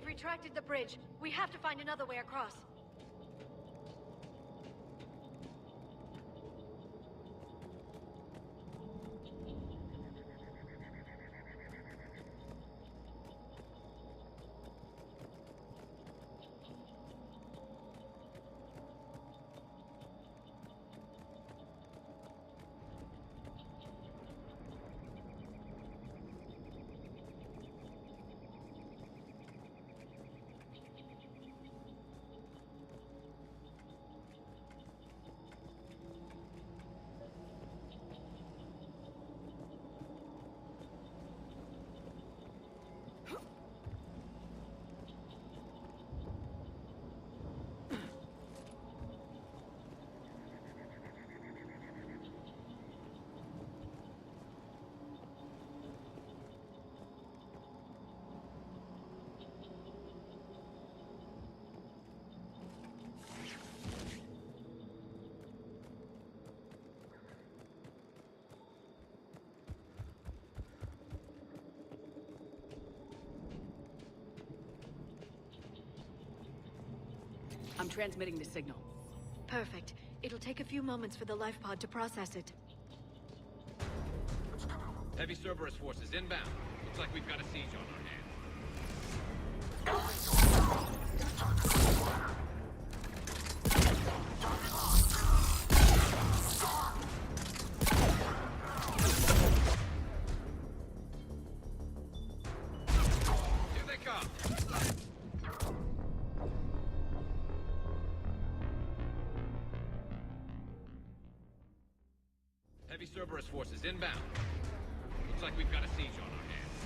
They've retracted the bridge. We have to find another way across. I'm transmitting the signal. Perfect. It'll take a few moments for the life pod to process it. Heavy Cerberus forces inbound. Looks like we've got a siege on our hands. Here they come! Heavy Cerberus forces inbound. Looks like we've got a siege on our hands.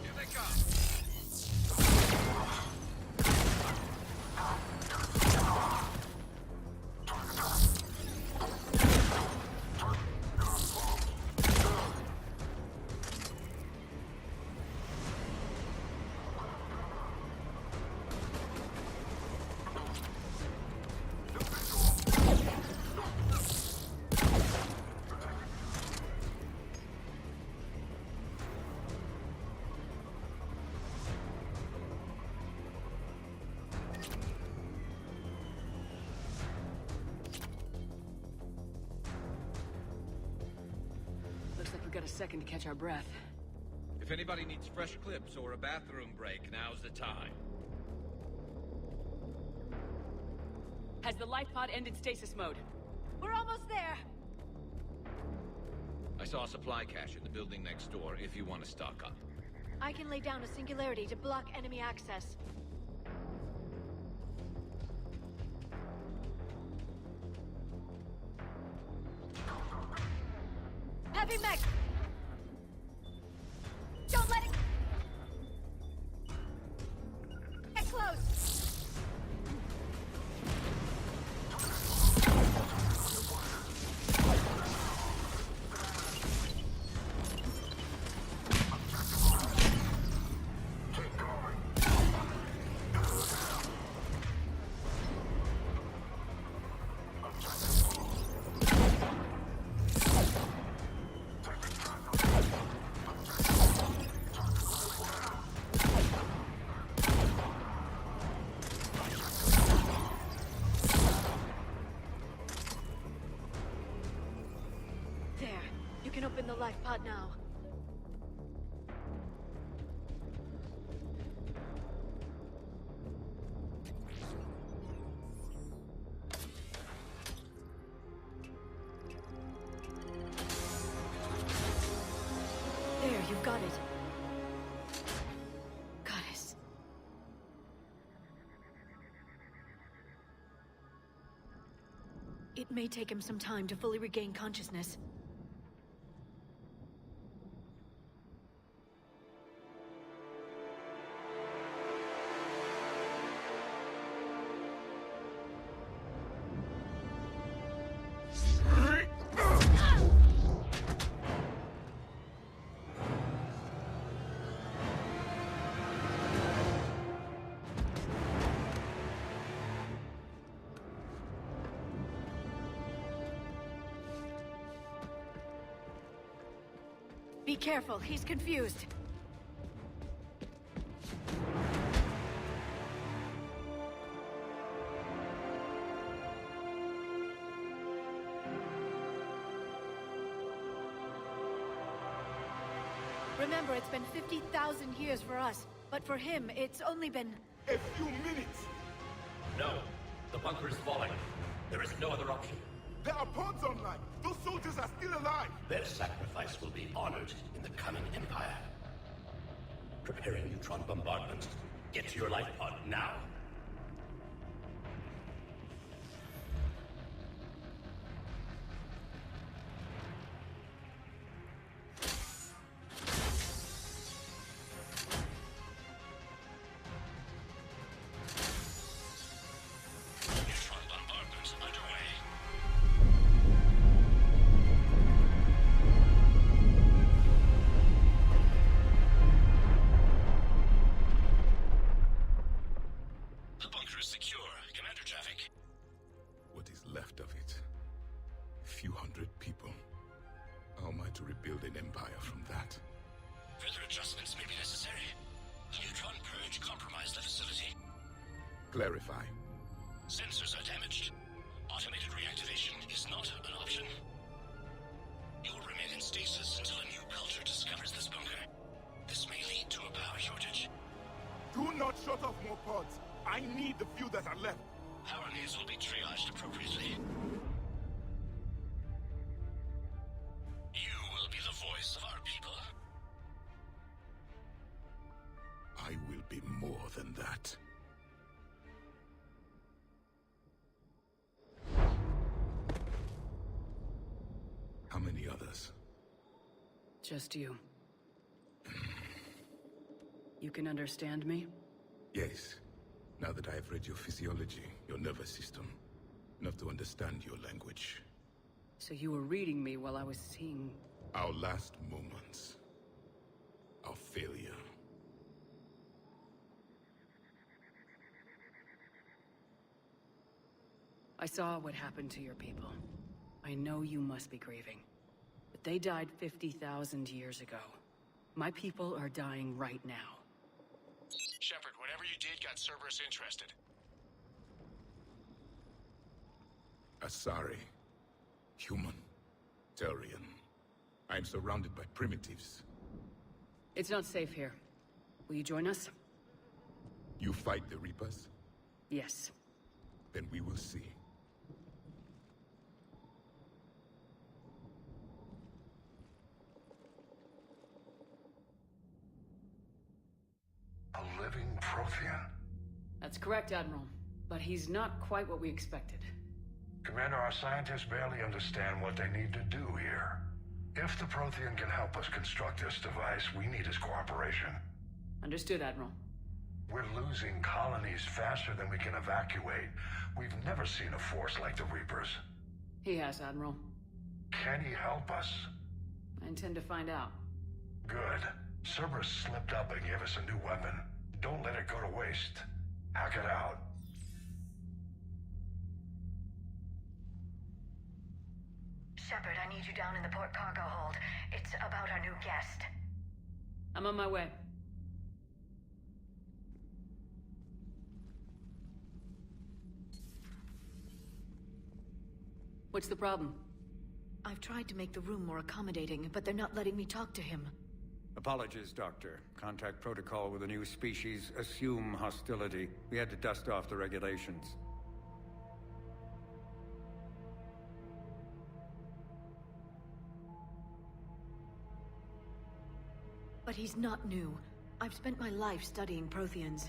Here they come! Looks like we've got a second to catch our breath. If anybody needs fresh clips or a bathroom break, now's the time. Has the life pod ended stasis mode? We're almost there! I saw a supply cache in the building next door if you want to stock up. I can lay down a singularity to block enemy access. Heavy mech! Don't let it... Get close! There. You can open the life pod now. There, you've got it. Goddess. It may take him some time to fully regain consciousness. Be careful, he's confused. Remember, it's been 50,000 years for us, but for him, it's only been... A few minutes! No. The bunker is falling. There is no other option. There are pods online! Those soldiers are still alive! Their sacrifice will be honored in the coming Empire. Preparing neutron bombardment. Get to your life pod now. Clarify. Sensors are damaged. Automated reactivation is not an option. You will remain in stasis until a new culture discovers this bunker. This may lead to a power shortage. Do not shut off more pods. I need the few that are left. Power needs will be triaged appropriately. You will be the voice of our people. I will be more than that. How many others? Just you. You can understand me? Yes. Now that I have read your physiology, your nervous system, enough to understand your language. So you were reading me while I was seeing... Our last moments. Our failure. I saw what happened to your people. I know you must be grieving. But they died 50,000 years ago. My people are dying right now. Shepard, whatever you did got Cerberus interested. Asari. Human. Turian. I'm surrounded by primitives. It's not safe here. Will you join us? You fight the Reapers? Yes. Then we will see. A living Prothean? That's correct, Admiral. But he's not quite what we expected. Commander, our scientists barely understand what they need to do here. If the Prothean can help us construct this device, we need his cooperation. Understood, Admiral. We're losing colonies faster than we can evacuate. We've never seen a force like the Reapers. He has, Admiral. Can he help us? I intend to find out. Good. Cerberus slipped up and gave us a new weapon. Don't let it go to waste. Hack it out. Shepard, I need you down in the port cargo hold. It's about our new guest. I'm on my way. What's the problem? I've tried to make the room more accommodating, but they're not letting me talk to him. Apologies, Doctor. Contact protocol with a new species. Assume hostility. We had to dust off the regulations. But he's not new. I've spent my life studying Protheans.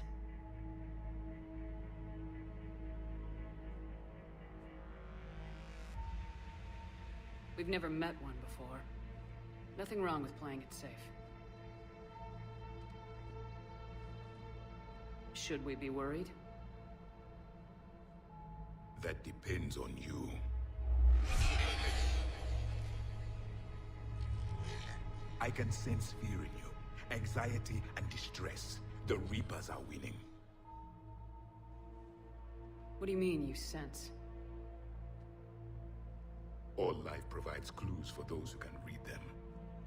We've never met one before. Nothing wrong with playing it safe. Should we be worried? That depends on you. I can sense fear in you. Anxiety and distress. The Reapers are winning. What do you mean, you sense? All life provides clues for those who can read them.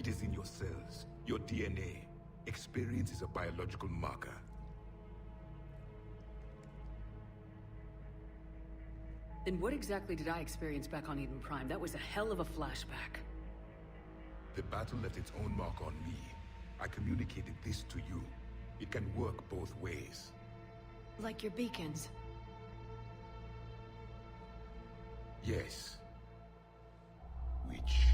It is in your cells, your DNA. Experience is a biological marker. Then what exactly did I experience back on Eden Prime? That was a hell of a flashback. The battle left its own mark on me. I communicated this to you. It can work both ways. Like your beacons. Yes. Which...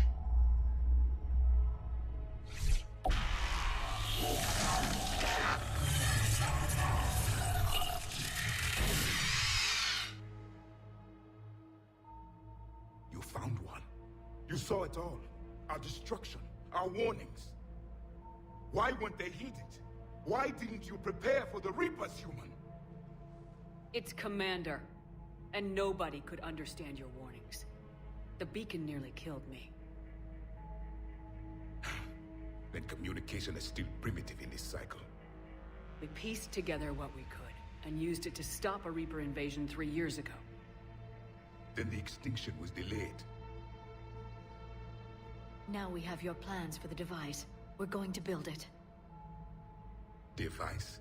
You found one. You saw it all. Our destruction, our warnings. Why weren't they heeded? Why didn't you prepare for the Reapers, human? It's Commander. And nobody could understand your warnings. The beacon nearly killed me. Then communication is still primitive in this cycle. We pieced together what we could, and used it to stop a Reaper invasion 3 years ago. Then the extinction was delayed. Now we have your plans for the device. We're going to build it. Device?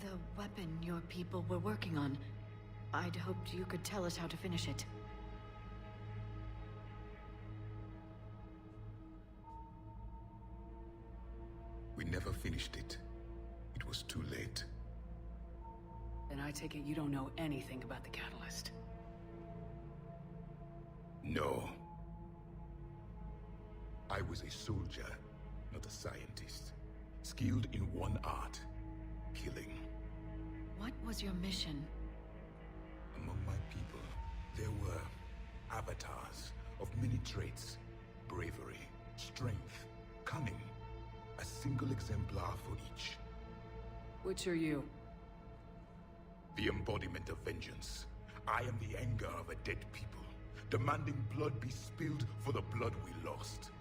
The weapon your people were working on. I'd hoped you could tell us how to finish it. We never finished it. It was too late. Then I take it you don't know anything about the catalyst. No. I was a soldier, not a scientist. Skilled in one art, killing. What was your mission? Among my people, there were avatars of many traits. Bravery, strength, cunning. A single exemplar for each. Which are you? The embodiment of vengeance. I am the anger of a dead people, demanding blood be spilled for the blood we lost.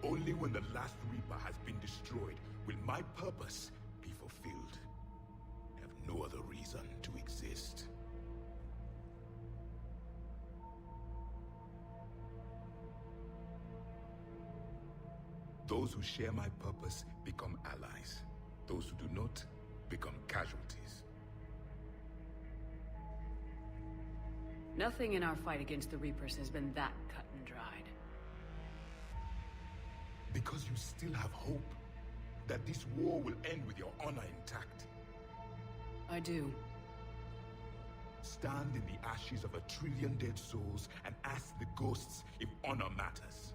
Only when the last Reaper has been destroyed will my purpose be fulfilled. I have no other reason to exist. Those who share my purpose become allies. Those who do not become casualties. Nothing in our fight against the Reapers has been that cut and dried. Because you still have hope that this war will end with your honor intact. I do. Stand in the ashes of 1 trillion dead souls and ask the ghosts if honor matters.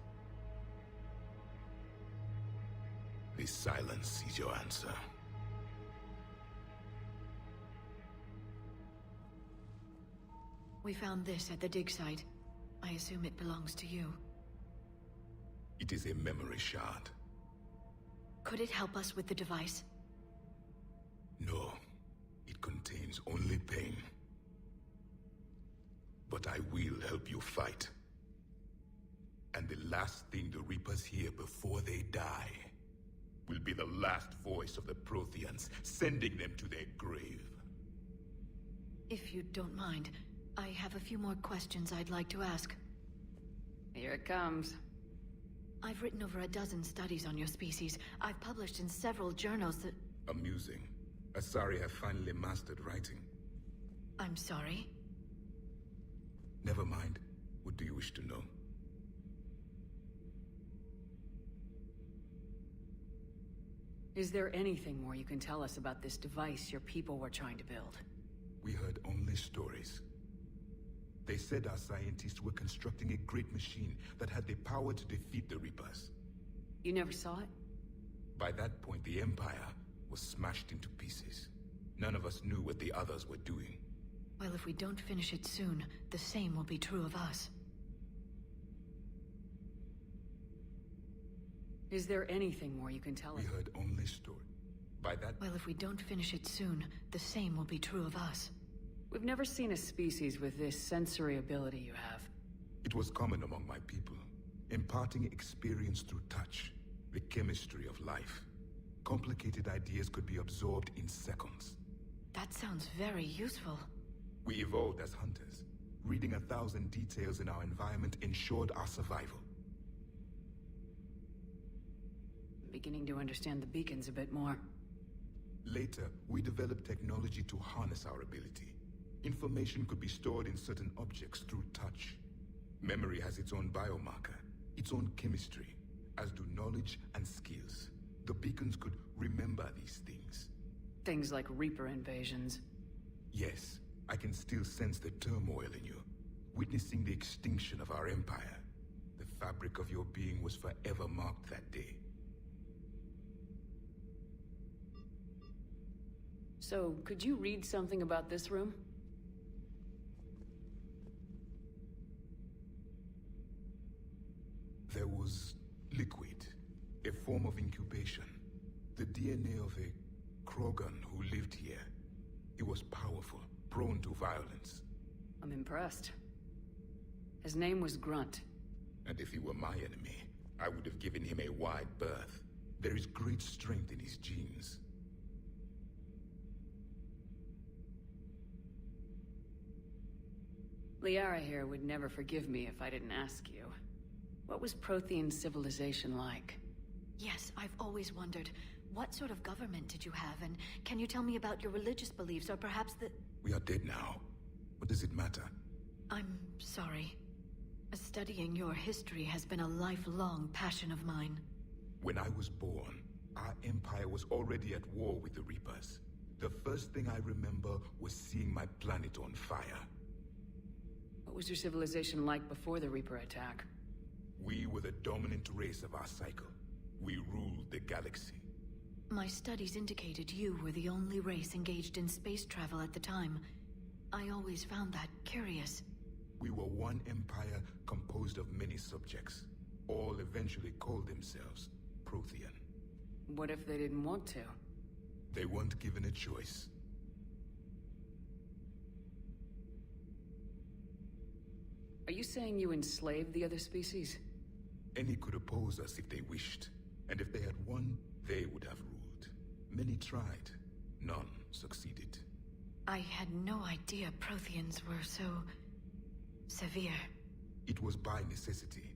This silence is your answer. We found this at the dig site. I assume it belongs to you. It is a memory shard. Could it help us with the device? No, it contains only pain. But I will help you fight. And the last thing the Reapers hear before they die will be the last voice of the Protheans, sending them to their grave. If you don't mind, I have a few more questions I'd like to ask. Here it comes. I've written over a dozen studies on your species. I've published in several journals that... Amusing. Asari have finally mastered writing. I'm sorry? Never mind. What do you wish to know? Is there anything more you can tell us about this device your people were trying to build? We heard only stories. They said our scientists were constructing a great machine that had the power to defeat the Reapers. You never saw it? By that point, the Empire was smashed into pieces. None of us knew what the others were doing. Well, if we don't finish it soon, the same will be true of us. Is there anything more you can tell us? We heard only story. By that... Well, if we don't finish it soon, the same will be true of us. We've never seen a species with this sensory ability you have. It was common among my people, imparting experience through touch, the chemistry of life. Complicated ideas could be absorbed in seconds. That sounds very useful. We evolved as hunters. Reading 1,000 details in our environment ensured our survival. beginning to understand the beacons a bit more. Later, we developed technology to harness our ability. Information could be stored in certain objects through touch. Memory has its own biomarker, its own chemistry, as do knowledge and skills. The beacons could remember these things. Things like Reaper invasions. Yes, I can still sense the turmoil in you, witnessing the extinction of our empire. The fabric of your being was forever marked that day. So, could you read something about this room? There was liquid, a form of incubation. The DNA of a Krogan who lived here. He was powerful, prone to violence. I'm impressed. His name was Grunt. And if he were my enemy, I would have given him a wide berth. There is great strength in his genes. Liara here would never forgive me if I didn't ask you. What was Prothean civilization like? Yes, I've always wondered, what sort of government did you have, and can you tell me about your religious beliefs, or perhaps the... We are dead now. What does it matter? I'm sorry. Studying your history has been a lifelong passion of mine. When I was born, our empire was already at war with the Reapers. The first thing I remember was seeing my planet on fire. What was your civilization like before the Reaper attack? We were the dominant race of our cycle. We ruled the galaxy. My studies indicated you were the only race engaged in space travel at the time. I always found that curious. We were one empire composed of many subjects. All eventually called themselves Prothean. What if they didn't want to? They weren't given a choice. Are you saying you enslaved the other species? Any could oppose us if they wished. And if they had won, they would have ruled. Many tried. None succeeded. I had no idea Protheans were so... severe. It was by necessity.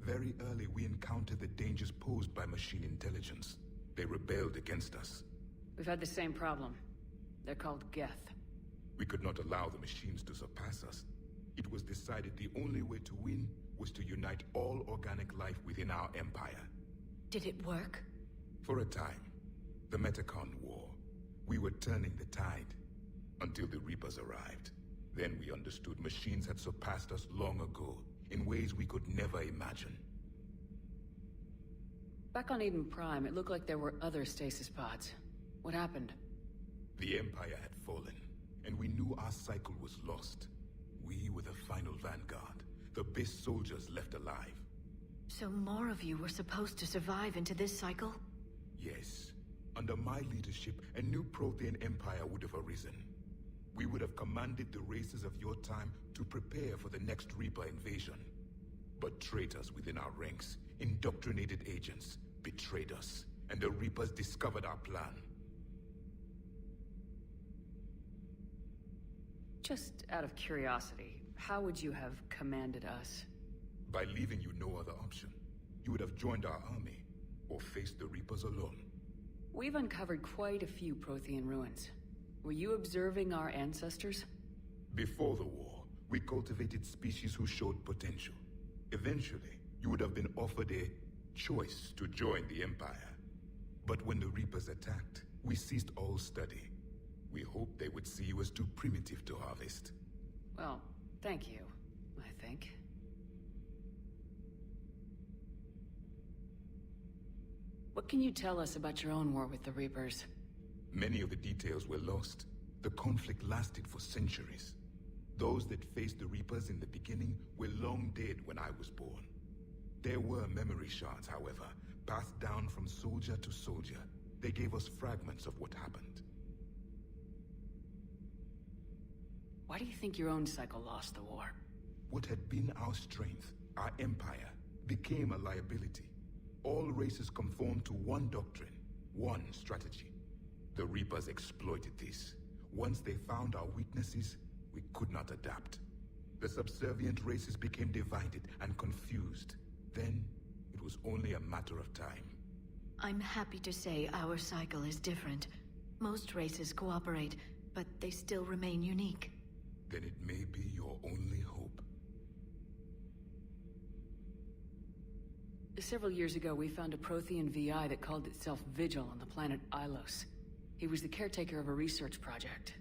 Very early we encountered the dangers posed by machine intelligence. They rebelled against us. We've had the same problem. They're called Geth. We could not allow the machines to surpass us. It was decided the only way to win was to unite all organic life within our empire. Did it work? For a time. The Metacon War. We were turning the tide. Until the Reapers arrived. Then we understood machines had surpassed us long ago, in ways we could never imagine. Back on Eden Prime, it looked like there were other stasis pods. What happened? The Empire had fallen, and we knew our cycle was lost. We were the final vanguard, the best soldiers left alive. So more of you were supposed to survive into this cycle? Yes. Under my leadership, a new Prothean empire would have arisen. We would have commanded the races of your time to prepare for the next Reaper invasion. But traitors within our ranks, indoctrinated agents, betrayed us, and the Reapers discovered our plan. Just out of curiosity, how would you have commanded us? By leaving you no other option. You would have joined our army, or faced the Reapers alone. We've uncovered quite a few Prothean ruins. Were you observing our ancestors? Before the war, we cultivated species who showed potential. Eventually, you would have been offered a choice to join the Empire. But when the Reapers attacked, we ceased all study. We hoped they would see you as too primitive to harvest. Well, thank you, I think. What can you tell us about your own war with the Reapers? Many of the details were lost. The conflict lasted for centuries. Those that faced the Reapers in the beginning were long dead when I was born. There were memory shards, however, passed down from soldier to soldier. They gave us fragments of what happened. Why do you think your own cycle lost the war? What had been our strength, our empire, became a liability. All races conformed to one doctrine, one strategy. The Reapers exploited this. Once they found our weaknesses, we could not adapt. The subservient races became divided and confused. Then, it was only a matter of time. I'm happy to say our cycle is different. Most races cooperate, but they still remain unique. Then it may be your only hope. Several years ago, we found a Prothean VI that called itself Vigil on the planet Ilos. He was the caretaker of a research project.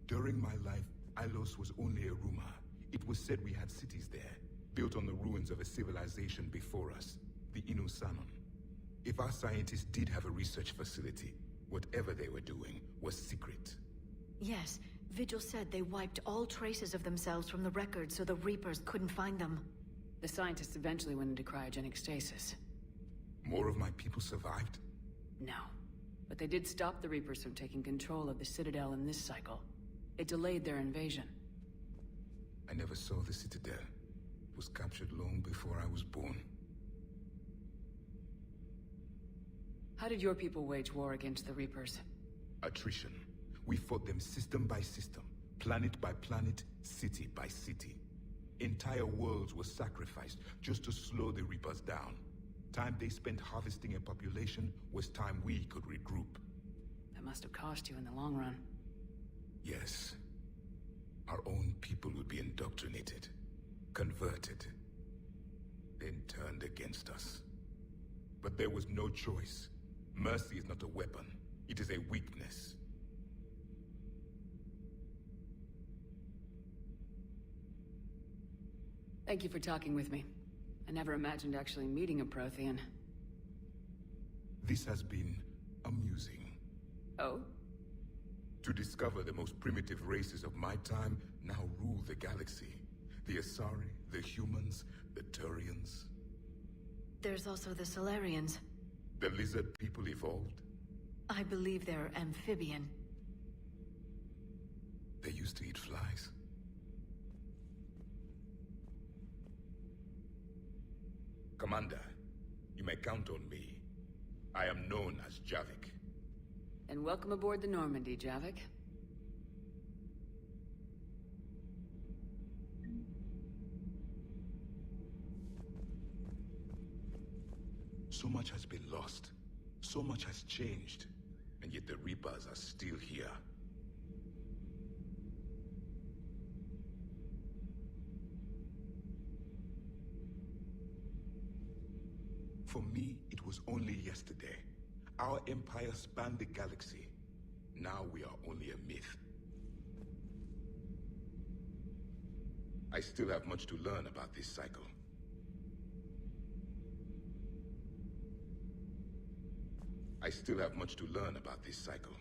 During my life, Ilos was only a rumor. It was said we had cities there, built on the ruins of a civilization before us, the Inusanon. If our scientists did have a research facility, whatever they were doing was secret. Yes, Vigil said they wiped all traces of themselves from the records so the Reapers couldn't find them. The scientists eventually went into cryogenic stasis. More of my people survived? No. But they did stop the Reapers from taking control of the Citadel in this cycle. It delayed their invasion. I never saw the Citadel. It was captured long before I was born. How did your people wage war against the Reapers? Attrition. We fought them system by system, planet by planet, city by city. Entire worlds were sacrificed just to slow the Reapers down. Time they spent harvesting a population was time we could regroup. That must have cost you in the long run. Yes. Our own people would be indoctrinated, converted, then turned against us. But there was no choice. Mercy is not a weapon. It is a weakness. Thank you for talking with me. I never imagined actually meeting a Prothean. This has been amusing. Oh? To discover the most primitive races of my time now rule the galaxy. The Asari, the humans, the Turians. There's also the Solarians. The lizard people evolved. I believe they're amphibian. They used to eat flies. Commander, you may count on me. I am known as Javik. And welcome aboard the Normandy, Javik. So much has been lost. So much has changed. And yet the Reapers are still here. For me, it was only yesterday. Our empire spanned the galaxy. Now we are only a myth. I still have much to learn about this cycle. I still have much to learn about this cycle.